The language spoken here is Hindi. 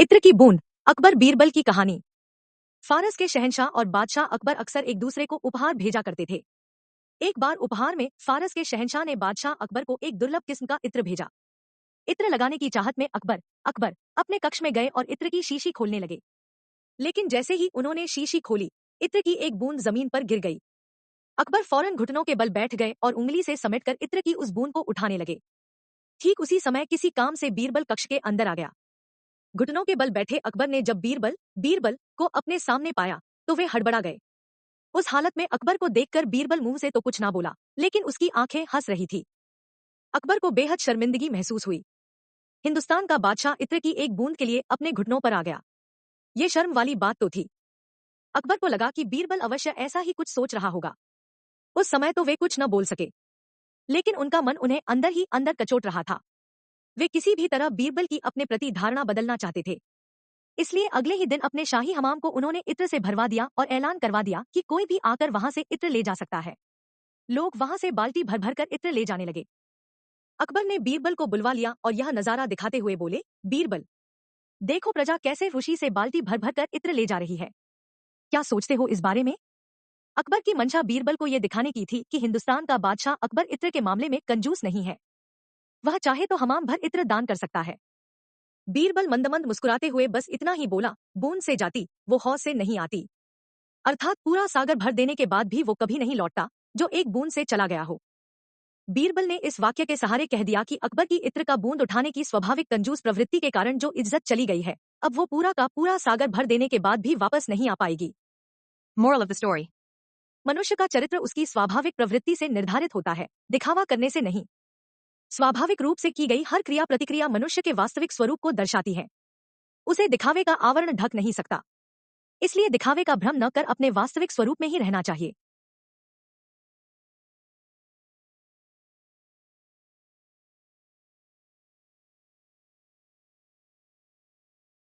इत्र की बूंद। अकबर बीरबल की कहानी। फारस के शहंशाह और बादशाह अकबर अक्सर एक दूसरे को उपहार भेजा करते थे। एक बार उपहार में फारस के शहंशाह ने बादशाह अकबर को एक दुर्लभ किस्म का इत्र भेजा। इत्र लगाने की चाहत में अकबर अकबर अपने कक्ष में गए और इत्र की शीशी खोलने लगे। लेकिन जैसे ही उन्होंने शीशी खोली, इत्र की एक बूंद जमीन पर गिर गई। अकबर फौरन घुटनों के बल बैठ गए और उंगली से समेटकर इत्र की उस बूंद को उठाने लगे। ठीक उसी समय किसी काम से बीरबल कक्ष के अंदर आ गया। घुटनों के बल बैठे अकबर ने जब बीरबल बीरबल को अपने सामने पाया तो वे हड़बड़ा गए। उस हालत में अकबर को देखकर बीरबल मुंह से तो कुछ ना बोला, लेकिन उसकी आंखें हंस रही थी। अकबर को बेहद शर्मिंदगी महसूस हुई। हिंदुस्तान का बादशाह इत्र की एक बूंद के लिए अपने घुटनों पर आ गया। ये शर्म वाली बात तो थी। अकबर को लगा कि बीरबल अवश्य ऐसा ही कुछ सोच रहा होगा। उस समय तो वे कुछ न बोल सके, लेकिन उनका मन उन्हें अंदर ही अंदर कचोट रहा था। वे किसी भी तरह बीरबल की अपने प्रति धारणा बदलना चाहते थे। इसलिए अगले ही दिन अपने शाही हमाम को उन्होंने इत्र से भरवा दिया और ऐलान करवा दिया कि कोई भी आकर वहां से इत्र ले जा सकता है। लोग वहां से बाल्टी भर भर कर इत्र ले जाने लगे। अकबर ने बीरबल को बुलवा लिया और यह नजारा दिखाते हुए बोले, बीरबल, देखो प्रजा कैसे खुशी से बाल्टी भर भर कर इत्र ले जा रही है। क्या सोचते हो इस बारे में? अकबर की मंशा बीरबल को यह दिखाने की थी कि हिंदुस्तान का बादशाह अकबर इत्र के मामले में कंजूस नहीं है। वह चाहे तो हमाम भर इत्र दान कर सकता है। बीरबल मंदमंद मुस्कुराते हुए बस इतना ही बोला, बूंद से जाती वो हौज से नहीं आती। अर्थात पूरा सागर भर देने के बाद भी वो कभी नहीं लौटता जो एक बूंद से चला गया हो। बीरबल ने इस वाक्य के सहारे कह दिया कि अकबर की इत्र का बूंद उठाने की स्वाभाविक कंजूस प्रवृत्ति के कारण जो इज्जत चली गई है, अब वो पूरा का पूरा सागर भर देने के बाद भी वापस नहीं आ पाएगी। Moral of the story. मनुष्य का चरित्र उसकी स्वाभाविक प्रवृत्ति से निर्धारित होता है, दिखावा करने से नहीं। स्वाभाविक रूप से की गई हर क्रिया प्रतिक्रिया मनुष्य के वास्तविक स्वरूप को दर्शाती है। उसे दिखावे का आवरण ढक नहीं सकता। इसलिए दिखावे का भ्रम न कर अपने वास्तविक स्वरूप में ही रहना चाहिए।